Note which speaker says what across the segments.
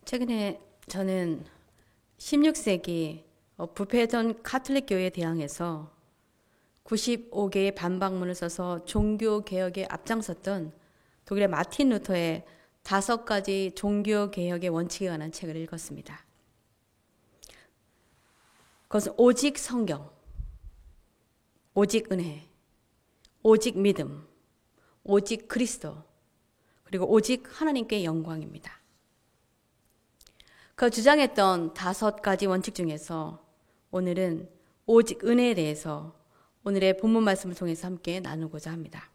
Speaker 1: 최근에 저는 16세기 부패했던 가톨릭 교회에 대항해서 95개의 반박문을 써서 종교 개혁에 앞장섰던 독일의 마틴 루터의 5가지 종교 개혁의 원칙에 관한 책을 읽었습니다. 그것은 오직 성경, 오직 은혜, 오직 믿음, 오직 그리스도, 그리고 오직 하나님께 영광입니다. 그 주장했던 5가지 원칙 중에서 오늘은 오직 은혜에 대해서 오늘의 본문 말씀을 통해서 함께 나누고자 합니다.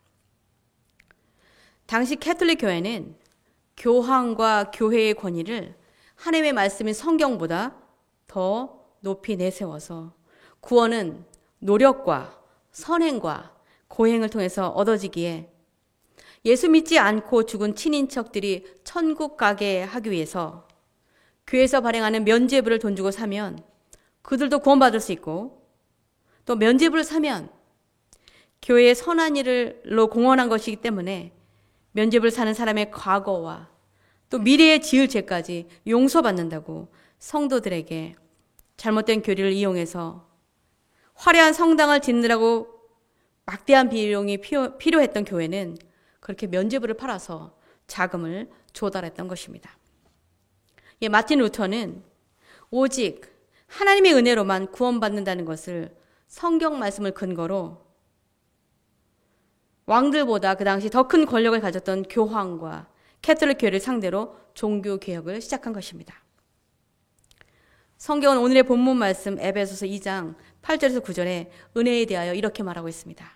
Speaker 1: 당시 가톨릭 교회는 교황과 교회의 권위를 하나님의 말씀인 성경보다 더 높이 내세워서 구원은 노력과 선행과 고행을 통해서 얻어지기에 예수 믿지 않고 죽은 친인척들이 천국 가게 하기 위해서 교회에서 발행하는 면죄부를 돈 주고 사면 그들도 구원받을 수 있고, 또 면죄부를 사면 교회의 선한 일로 공헌한 것이기 때문에 면죄부를 사는 사람의 과거와 또 미래에 지을 죄까지 용서받는다고 성도들에게 잘못된 교리를 이용해서 화려한 성당을 짓느라고 막대한 비용이 필요했던 교회는 그렇게 면죄부를 팔아서 자금을 조달했던 것입니다. 마틴 루터는 오직 하나님의 은혜로만 구원받는다는 것을 성경 말씀을 근거로 왕들보다 그 당시 더 큰 권력을 가졌던 교황과 가톨릭 교회를 상대로 종교 개혁을 시작한 것입니다. 성경은 오늘의 본문 말씀 에베소서 2장 8절에서 9절에 은혜에 대하여 이렇게 말하고 있습니다.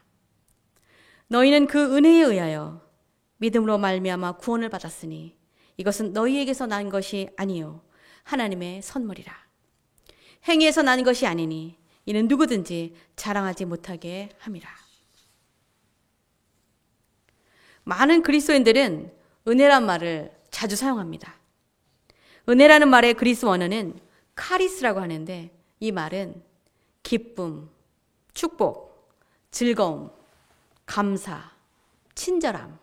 Speaker 1: 너희는 그 은혜에 의하여 믿음으로 말미암아 구원을 받았으니 이것은 너희에게서 난 것이 아니요 하나님의 선물이라. 행위에서 난 것이 아니니 이는 누구든지 자랑하지 못하게 함이라. 많은 그리스도인들은 은혜란 말을 자주 사용합니다. 은혜라는 말의 그리스 원어는 카리스라고 하는데 이 말은 기쁨, 축복, 즐거움, 감사, 친절함,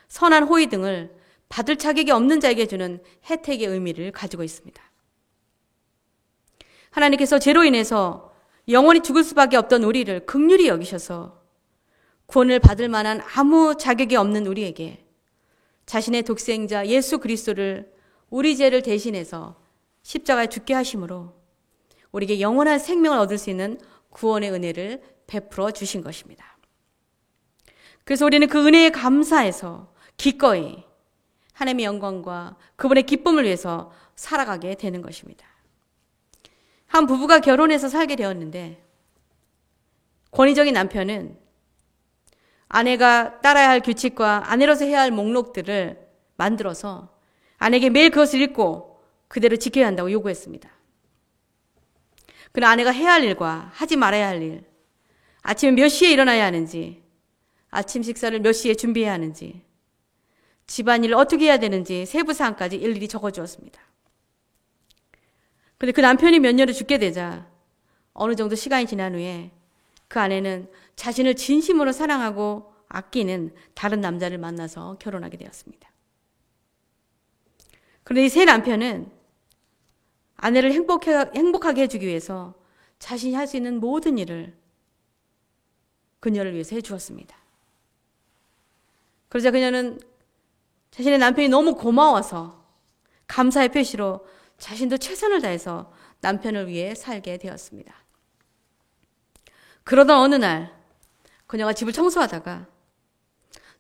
Speaker 1: 선한 호의 등을 받을 자격이 없는 자에게 주는 혜택의 의미를 가지고 있습니다. 하나님께서 죄로 인해서 영원히 죽을 수밖에 없던 우리를 긍휼히 여기셔서 구원을 받을 만한 아무 자격이 없는 우리에게 자신의 독생자 예수 그리스도를 우리 죄를 대신해서 십자가에 죽게 하심으로 우리에게 영원한 생명을 얻을 수 있는 구원의 은혜를 베풀어 주신 것입니다. 그래서 우리는 그 은혜에 감사해서 기꺼이 하나님의 영광과 그분의 기쁨을 위해서 살아가게 되는 것입니다. 한 부부가 결혼해서 살게 되었는데 권위적인 남편은 아내가 따라야 할 규칙과 아내로서 해야 할 목록들을 만들어서 아내에게 매일 그것을 읽고 그대로 지켜야 한다고 요구했습니다. 그러나 아내가 해야 할 일과 하지 말아야 할 일, 아침에 몇 시에 일어나야 하는지, 아침 식사를 몇 시에 준비해야 하는지, 집안일을 어떻게 해야 되는지 세부사항까지 일일이 적어주었습니다. 그런데 그 남편이 몇 년을 죽게 되자 어느 정도 시간이 지난 후에 그 아내는 자신을 진심으로 사랑하고 아끼는 다른 남자를 만나서 결혼하게 되었습니다. 그런데 이 새 남편은 아내를 행복하게 해주기 위해서 자신이 할 수 있는 모든 일을 그녀를 위해서 해주었습니다. 그러자 그녀는 자신의 남편이 너무 고마워서 감사의 표시로 자신도 최선을 다해서 남편을 위해 살게 되었습니다. 그러던 어느 날 그녀가 집을 청소하다가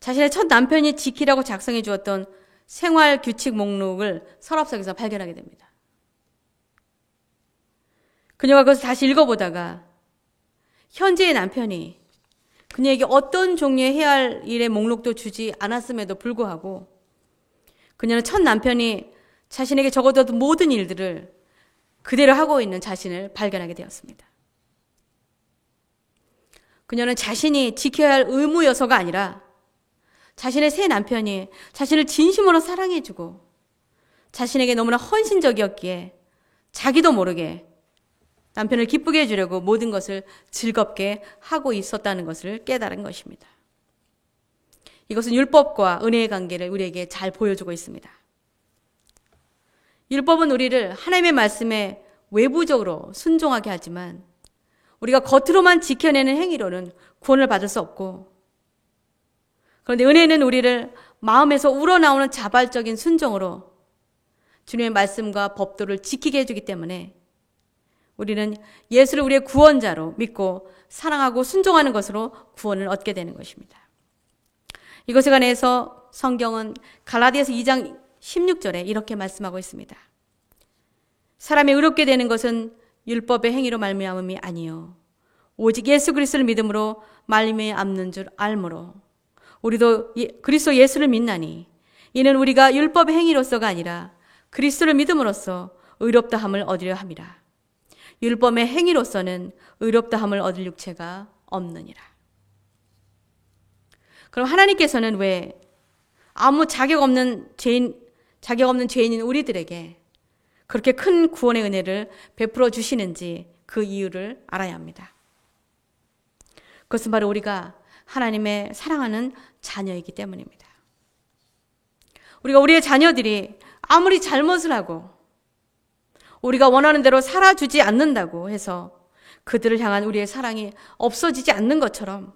Speaker 1: 자신의 첫 남편이 지키라고 작성해 주었던 생활 규칙 목록을 서랍속에서 발견하게 됩니다. 그녀가 그것을 다시 읽어보다가 현재의 남편이 그녀에게 어떤 종류의 해야 할 일의 목록도 주지 않았음에도 불구하고 그녀는 첫 남편이 자신에게 적어뒀던 모든 일들을 그대로 하고 있는 자신을 발견하게 되었습니다. 그녀는 자신이 지켜야 할 의무여서가 아니라 자신의 새 남편이 자신을 진심으로 사랑해주고 자신에게 너무나 헌신적이었기에 자기도 모르게 남편을 기쁘게 해주려고 모든 것을 즐겁게 하고 있었다는 것을 깨달은 것입니다. 이것은 율법과 은혜의 관계를 우리에게 잘 보여주고 있습니다. 율법은 우리를 하나님의 말씀에 외부적으로 순종하게 하지만 우리가 겉으로만 지켜내는 행위로는 구원을 받을 수 없고, 그런데 은혜는 우리를 마음에서 우러나오는 자발적인 순종으로 주님의 말씀과 법도를 지키게 해주기 때문에 우리는 예수를 우리의 구원자로 믿고 사랑하고 순종하는 것으로 구원을 얻게 되는 것입니다. 이것에 관해서 성경은 갈라디아서 2장 16절에 이렇게 말씀하고 있습니다. 사람이 의롭게 되는 것은 율법의 행위로 말미암음이 아니요 오직 예수 그리스도를 믿음으로 말미암는 줄 알므로 우리도 그리스도 예수를 믿나니 이는 우리가 율법의 행위로서가 아니라 그리스도를 믿음으로써 의롭다함을 얻으려 함이라. 율법의 행위로서는 의롭다함을 얻을 육체가 없느니라. 그럼 하나님께서는 왜 아무 자격 없는 죄인인 우리들에게 그렇게 큰 구원의 은혜를 베풀어 주시는지 그 이유를 알아야 합니다. 그것은 바로 우리가 하나님의 사랑하는 자녀이기 때문입니다. 우리가 우리의 자녀들이 아무리 잘못을 하고 우리가 원하는 대로 살아주지 않는다고 해서 그들을 향한 우리의 사랑이 없어지지 않는 것처럼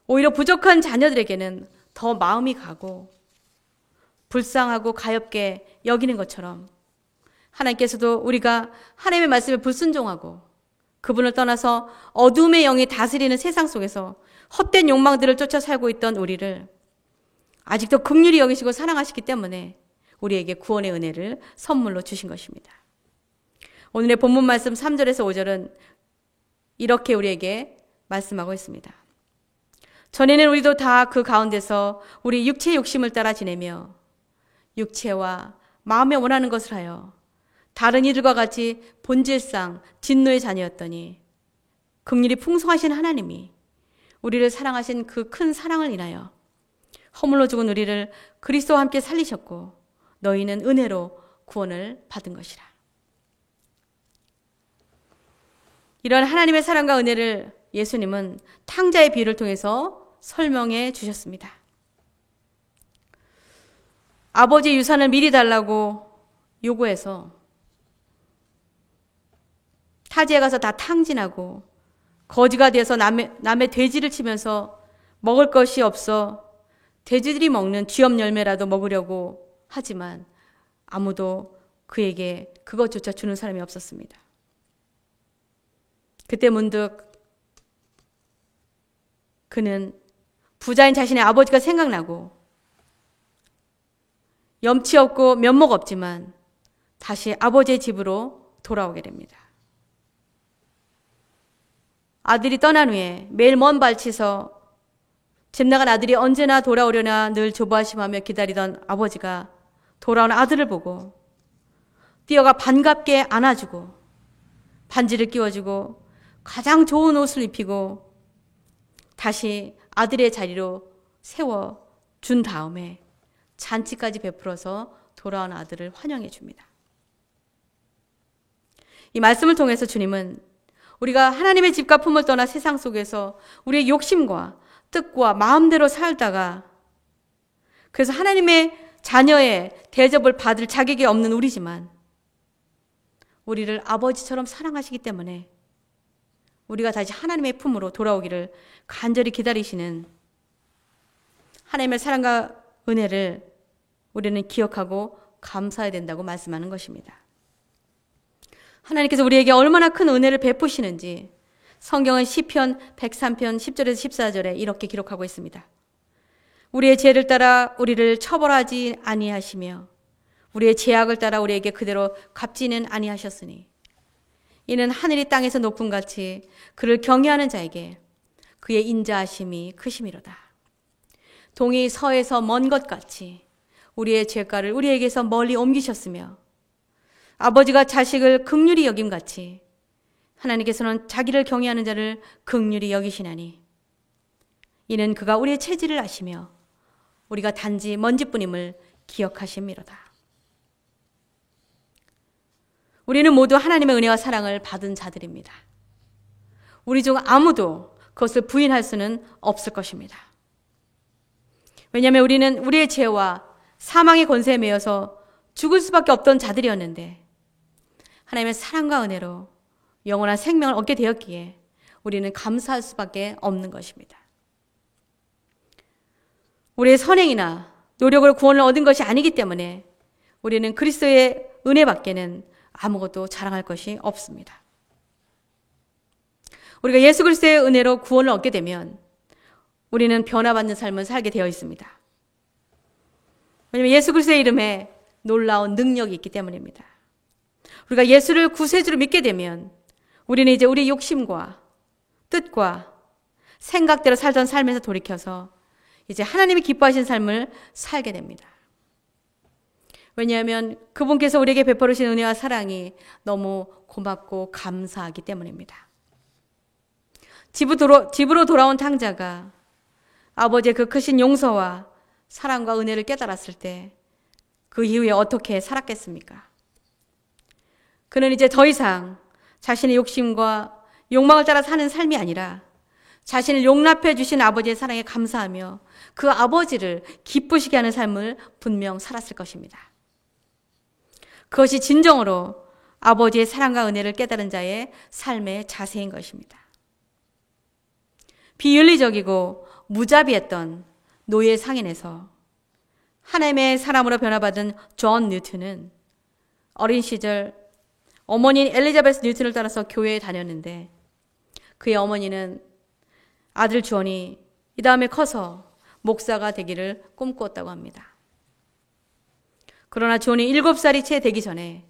Speaker 1: 오히려 부족한 자녀들에게는 더 마음이 가고 불쌍하고 가엾게 여기는 것처럼 하나님께서도 우리가 하나님의 말씀에 불순종하고 그분을 떠나서 어둠의 영이 다스리는 세상 속에서 헛된 욕망들을 쫓아 살고 있던 우리를 아직도 긍휼히 여기시고 사랑하시기 때문에 우리에게 구원의 은혜를 선물로 주신 것입니다. 오늘의 본문 말씀 3절에서 5절은 이렇게 우리에게 말씀하고 있습니다. 전에는 우리도 다 그 가운데서 우리 육체의 욕심을 따라 지내며 육체와 마음에 원하는 것을 하여 다른 이들과 같이 본질상 진노의 자녀였더니 긍휼이 풍성하신 하나님이 우리를 사랑하신 그 큰 사랑을 인하여 허물로 죽은 우리를 그리스도와 함께 살리셨고 너희는 은혜로 구원을 받은 것이라. 이런 하나님의 사랑과 은혜를 예수님은 탕자의 비유를 통해서 설명해 주셨습니다. 아버지의 유산을 미리 달라고 요구해서 타지에 가서 다 탕진하고 거지가 돼서 남의 돼지를 치면서 먹을 것이 없어 돼지들이 먹는 쥐업 열매라도 먹으려고 하지만 아무도 그에게 그것조차 주는 사람이 없었습니다. 그때 문득 그는 부자인 자신의 아버지가 생각나고 염치 없고 면목 없지만 다시 아버지의 집으로 돌아오게 됩니다. 아들이 떠난 후에 매일 먼 발치서 집 나간 아들이 언제나 돌아오려나 늘 조바심하며 기다리던 아버지가 돌아온 아들을 보고 뛰어가 반갑게 안아주고 반지를 끼워주고 가장 좋은 옷을 입히고 다시 아들의 자리로 세워준 다음에 잔치까지 베풀어서 돌아온 아들을 환영해 줍니다. 이 말씀을 통해서 주님은 우리가 하나님의 집과 품을 떠나 세상 속에서 우리의 욕심과 뜻과 마음대로 살다가 그래서 하나님의 자녀의 대접을 받을 자격이 없는 우리지만 우리를 아버지처럼 사랑하시기 때문에 우리가 다시 하나님의 품으로 돌아오기를 간절히 기다리시는 하나님의 사랑과 은혜를 우리는 기억하고 감사해야 된다고 말씀하는 것입니다. 하나님께서 우리에게 얼마나 큰 은혜를 베푸시는지 성경은 시편 103편 10절에서 14절에 이렇게 기록하고 있습니다. 우리의 죄를 따라 우리를 처벌하지 아니하시며 우리의 죄악을 따라 우리에게 그대로 갚지는 아니하셨으니 이는 하늘이 땅에서 높음 같이 그를 경외하는 자에게 그의 인자하심이 크심이로다. 동이 서에서 먼 것 같이 우리의 죄가를 우리에게서 멀리 옮기셨으며 아버지가 자식을 긍휼히 여김같이 하나님께서는 자기를 경외하는 자를 긍휼히 여기시나니 이는 그가 우리의 체질을 아시며 우리가 단지 먼지뿐임을 기억하심이로다. 우리는 모두 하나님의 은혜와 사랑을 받은 자들입니다. 우리 중 아무도 그것을 부인할 수는 없을 것입니다. 왜냐하면 우리는 우리의 죄와 사망의 권세에 매여서 죽을 수밖에 없던 자들이었는데 하나님의 사랑과 은혜로 영원한 생명을 얻게 되었기에 우리는 감사할 수밖에 없는 것입니다. 우리의 선행이나 노력으로 구원을 얻은 것이 아니기 때문에 우리는 그리스도의 은혜밖에는 아무것도 자랑할 것이 없습니다. 우리가 예수 그리스도의 은혜로 구원을 얻게 되면 우리는 변화받는 삶을 살게 되어 있습니다. 왜냐하면 예수 그리스도의 이름에 놀라운 능력이 있기 때문입니다. 우리가 예수를 구세주로 믿게 되면 우리는 이제 우리 욕심과 뜻과 생각대로 살던 삶에서 돌이켜서 이제 하나님이 기뻐하신 삶을 살게 됩니다. 왜냐하면 그분께서 우리에게 베풀어 주신 은혜와 사랑이 너무 고맙고 감사하기 때문입니다. 집으로 돌아온 탕자가 아버지의 그 크신 용서와 사랑과 은혜를 깨달았을 때 그 이후에 어떻게 살았겠습니까? 그는 이제 더 이상 자신의 욕심과 욕망을 따라 사는 삶이 아니라 자신을 용납해 주신 아버지의 사랑에 감사하며 그 아버지를 기쁘시게 하는 삶을 분명 살았을 것입니다. 그것이 진정으로 아버지의 사랑과 은혜를 깨달은 자의 삶의 자세인 것입니다. 비윤리적이고 무자비했던 노예 상인에서 하나님의 사람으로 변화받은 존 뉴턴은 어린 시절 어머니인 엘리자베스 뉴턴을 따라서 교회에 다녔는데 그의 어머니는 아들 존이 이 다음에 커서 목사가 되기를 꿈꾸었다고 합니다. 그러나 존이 7살이 채 되기 전에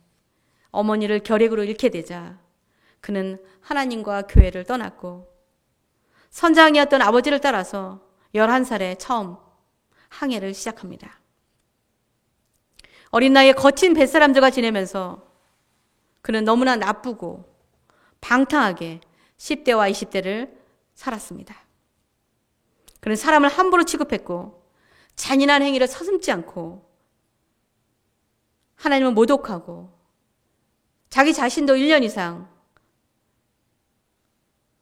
Speaker 1: 어머니를 결핵으로 잃게 되자 그는 하나님과 교회를 떠났고 선장이었던 아버지를 따라서 11살에 처음 항해를 시작합니다. 어린 나이에 거친 뱃사람들과 지내면서 그는 너무나 나쁘고 방탕하게 10대와 20대를 살았습니다. 그는 사람을 함부로 취급했고 잔인한 행위를 서슴지 않고 하나님을 모독하고 자기 자신도 1년 이상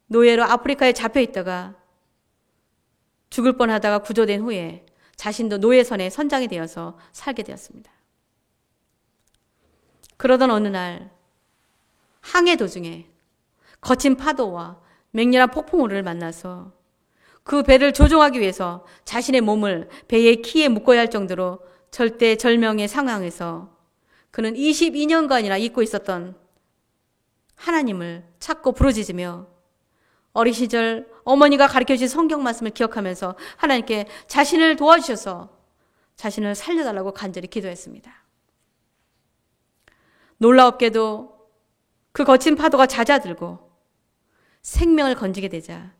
Speaker 1: 노예로 아프리카에 잡혀 있다가 죽을 뻔하다가 구조된 후에 자신도 노예선의 선장이 되어서 살게 되었습니다. 그러던 어느 날 항해 도중에 거친 파도와 맹렬한 폭풍우를 만나서 그 배를 조종하기 위해서 자신의 몸을 배의 키에 묶어야 할 정도로 절대절명의 상황에서 그는 22년간이나 잊고 있었던 하나님을 찾고 부르짖으며 어린 시절 어머니가 가르쳐주신 성경 말씀을 기억하면서 하나님께 자신을 도와주셔서 자신을 살려달라고 간절히 기도했습니다. 놀라웠게도 그 거친 파도가 잦아들고 생명을 건지게 되자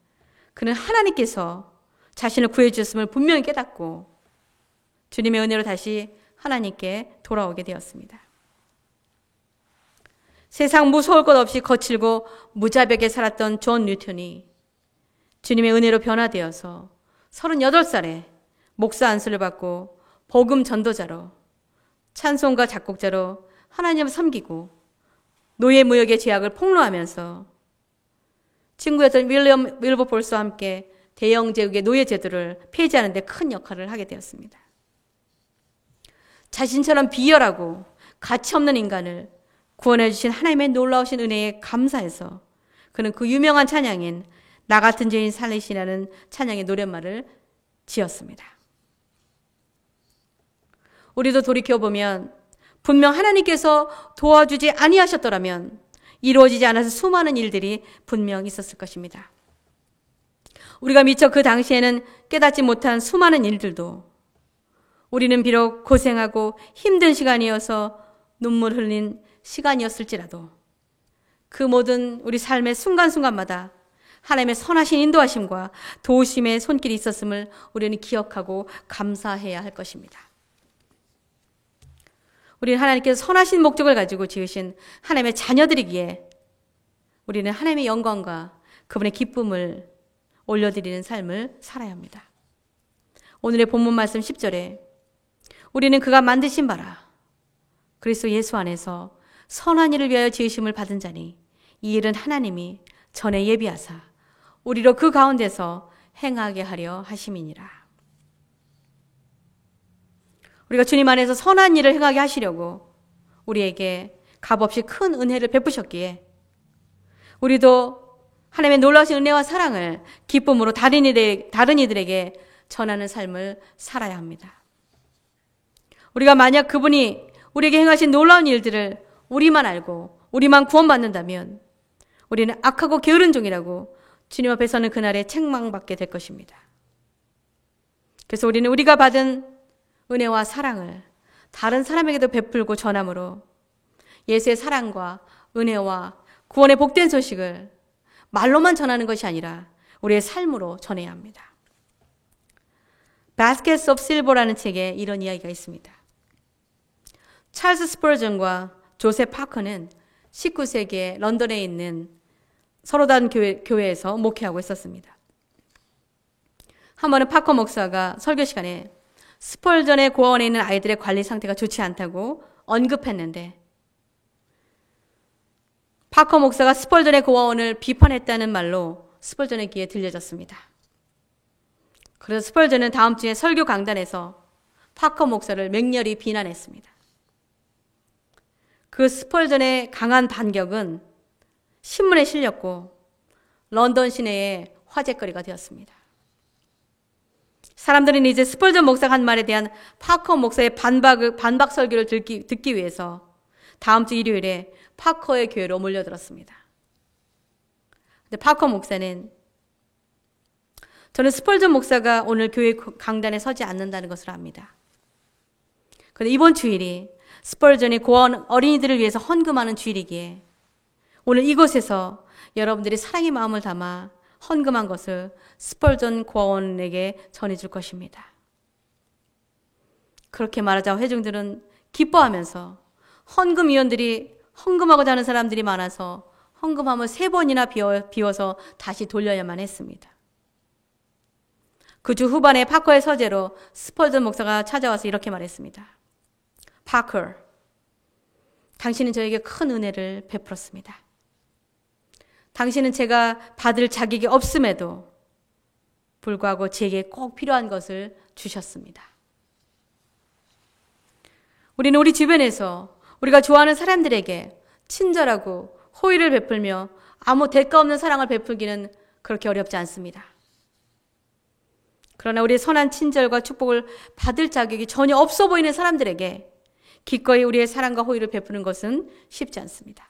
Speaker 1: 그는 하나님께서 자신을 구해주셨음을 분명히 깨닫고 주님의 은혜로 다시 하나님께 돌아오게 되었습니다. 세상 무서울 것 없이 거칠고 무자비하게 살았던 존 뉴턴이 주님의 은혜로 변화되어서 38살에 목사 안수를 받고 복음 전도자로 찬송가 작곡자로 하나님을 섬기고 노예 무역의 죄악을 폭로하면서 친구였던 윌리엄 윌버폴스와 함께 대영 제국의 노예 제도를 폐지하는 데 큰 역할을 하게 되었습니다. 자신처럼 비열하고 가치 없는 인간을 구원해 주신 하나님의 놀라우신 은혜에 감사해서 그는 그 유명한 찬양인 나 같은 죄인 살리시라는 찬양의 노랫말을 지었습니다. 우리도 돌이켜보면 분명 하나님께서 도와주지 아니하셨더라면 이루어지지 않아서 수많은 일들이 분명 있었을 것입니다. 우리가 미처 그 당시에는 깨닫지 못한 수많은 일들도 우리는 비록 고생하고 힘든 시간이어서 눈물 흘린 시간이었을지라도 그 모든 우리 삶의 순간순간마다 하나님의 선하신 인도하심과 도우심의 손길이 있었음을 우리는 기억하고 감사해야 할 것입니다. 우리는 하나님께서 선하신 목적을 가지고 지으신 하나님의 자녀들이기에 우리는 하나님의 영광과 그분의 기쁨을 올려드리는 삶을 살아야 합니다. 오늘의 본문 말씀 10절에 우리는 그가 만드신 바라 그리스도 예수 안에서 선한 일을 위하여 지으심을 받은 자니 이 일은 하나님이 전에 예비하사 우리로 그 가운데서 행하게 하려 하심이니라. 우리가 주님 안에서 선한 일을 행하게 하시려고 우리에게 값없이 큰 은혜를 베푸셨기에 우리도 하나님의 놀라우신 은혜와 사랑을 기쁨으로 다른 이들에게 전하는 삶을 살아야 합니다. 우리가 만약 그분이 우리에게 행하신 놀라운 일들을 우리만 알고 우리만 구원받는다면 우리는 악하고 게으른 종이라고 주님 앞에서는 그날에 책망받게 될 것입니다. 그래서 우리는 우리가 받은 은혜와 사랑을 다른 사람에게도 베풀고 전함으로 예수의 사랑과 은혜와 구원의 복된 소식을 말로만 전하는 것이 아니라 우리의 삶으로 전해야 합니다. Baskets of Silver라는 책에 이런 이야기가 있습니다. 찰스 스펄전과 조셉 파커는 19세기에 런던에 있는 서로단 교회에서 목회하고 있었습니다. 한 번은 파커 목사가 설교 시간에 스펄전의 고아원에 있는 아이들의 관리 상태가 좋지 않다고 언급했는데 파커 목사가 스펄전의 고아원을 비판했다는 말로 스펄전의 귀에 들려졌습니다. 그래서 스펄전은 다음 주에 설교 강단에서 파커 목사를 맹렬히 비난했습니다. 그 스펄전의 강한 반격은 신문에 실렸고 런던 시내의 화제거리가 되었습니다. 사람들은 이제 스펄전 목사가 한 말에 대한 파커 목사의 반박 설교를 듣기 위해서 다음 주 일요일에 파커의 교회로 몰려들었습니다. 근데 파커 목사는 저는 스펄전 목사가 오늘 교회 강단에 서지 않는다는 것을 압니다. 그런데 이번 주일이 스펄전의 고아원 어린이들을 위해서 헌금하는 주일이기에 오늘 이곳에서 여러분들이 사랑의 마음을 담아 헌금한 것을 스펄전 고아원에게 전해줄 것입니다. 그렇게 말하자 회중들은 기뻐하면서 헌금위원들이 헌금하고자 하는 사람들이 많아서 헌금함을 3번이나 비워서 다시 돌려야만 했습니다. 그 주 후반에 파커의 서재로 스펄전 목사가 찾아와서 이렇게 말했습니다. 파커, 당신은 저에게 큰 은혜를 베풀었습니다. 당신은 제가 받을 자격이 없음에도 불구하고 제게 꼭 필요한 것을 주셨습니다. 우리는 우리 주변에서 우리가 좋아하는 사람들에게 친절하고 호의를 베풀며 아무 대가 없는 사랑을 베풀기는 그렇게 어렵지 않습니다. 그러나 우리의 선한 친절과 축복을 받을 자격이 전혀 없어 보이는 사람들에게 기꺼이 우리의 사랑과 호의를 베푸는 것은 쉽지 않습니다.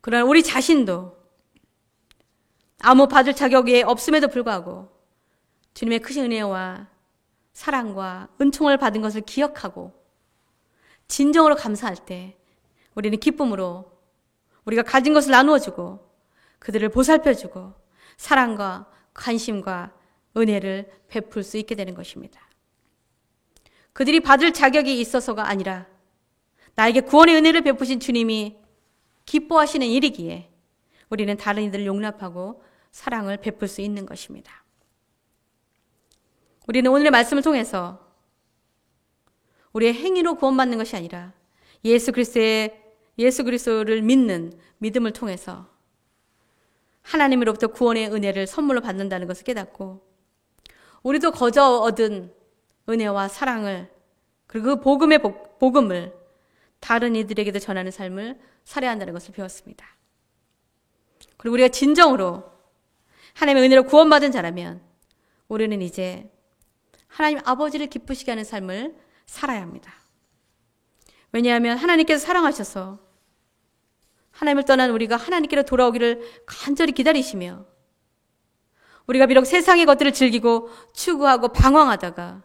Speaker 1: 그러나 우리 자신도 아무 받을 자격이 없음에도 불구하고 주님의 크신 은혜와 사랑과 은총을 받은 것을 기억하고 진정으로 감사할 때 우리는 기쁨으로 우리가 가진 것을 나누어주고 그들을 보살펴주고 사랑과 관심과 은혜를 베풀 수 있게 되는 것입니다. 그들이 받을 자격이 있어서가 아니라 나에게 구원의 은혜를 베푸신 주님이 기뻐하시는 일이기에 우리는 다른 이들을 용납하고 사랑을 베풀 수 있는 것입니다. 우리는 오늘의 말씀을 통해서 우리의 행위로 구원받는 것이 아니라 예수 그리스도를 믿는 믿음을 통해서 하나님으로부터 구원의 은혜를 선물로 받는다는 것을 깨닫고 우리도 거저 얻은 은혜와 사랑을 그리고 그 복음을 다른 이들에게도 전하는 삶을 살아야 한다는 것을 배웠습니다. 그리고 우리가 진정으로 하나님의 은혜로 구원받은 자라면 우리는 이제 하나님 아버지를 기쁘시게 하는 삶을 살아야 합니다. 왜냐하면 하나님께서 사랑하셔서 하나님을 떠난 우리가 하나님께로 돌아오기를 간절히 기다리시며 우리가 비록 세상의 것들을 즐기고 추구하고 방황하다가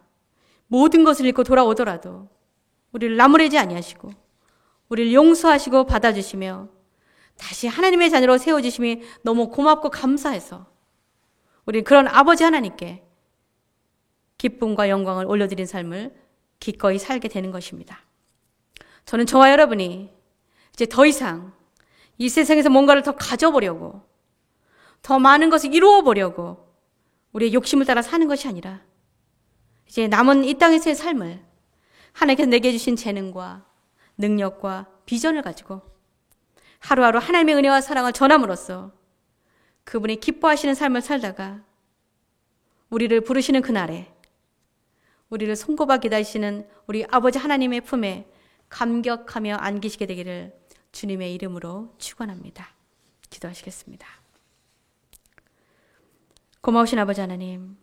Speaker 1: 모든 것을 잃고 돌아오더라도 우리를 나무래지 아니하시고 우리를 용서하시고 받아주시며 다시 하나님의 자녀로 세워주심이 너무 고맙고 감사해서 우리는 그런 아버지 하나님께 기쁨과 영광을 올려드린 삶을 기꺼이 살게 되는 것입니다. 저는 저와 여러분이 이제 더 이상 이 세상에서 뭔가를 더 가져보려고 더 많은 것을 이루어보려고 우리의 욕심을 따라 사는 것이 아니라 이제 남은 이 땅에서의 삶을 하나님께서 내게 주신 재능과 능력과 비전을 가지고 하루하루 하나님의 은혜와 사랑을 전함으로써 그분이 기뻐하시는 삶을 살다가 우리를 부르시는 그날에 우리를 손꼽아 기다리시는 우리 아버지 하나님의 품에 감격하며 안기시게 되기를 주님의 이름으로 축원합니다. 기도하시겠습니다. 고마우신 아버지 하나님,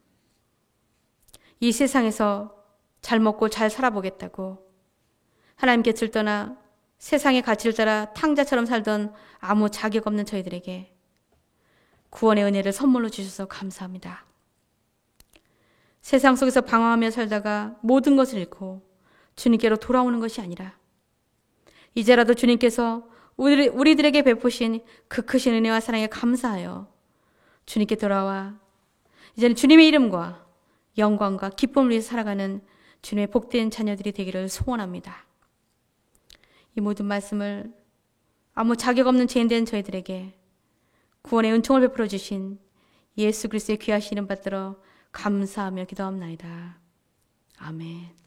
Speaker 1: 이 세상에서 잘 먹고 잘 살아보겠다고 하나님 곁을 떠나 세상의 가치를 따라 탕자처럼 살던 아무 자격 없는 저희들에게 구원의 은혜를 선물로 주셔서 감사합니다. 세상 속에서 방황하며 살다가 모든 것을 잃고 주님께로 돌아오는 것이 아니라 이제라도 주님께서 우리들에게 베푸신 그 크신 은혜와 사랑에 감사하여 주님께 돌아와 이제는 주님의 이름과 영광과 기쁨을 위해 살아가는 주님의 복된 자녀들이 되기를 소원합니다. 이 모든 말씀을 아무 자격 없는 죄인된 저희들에게 구원의 은총을 베풀어 주신 예수 그리스도의 귀하신 이름 받들어 감사하며 기도합나이다. 아멘.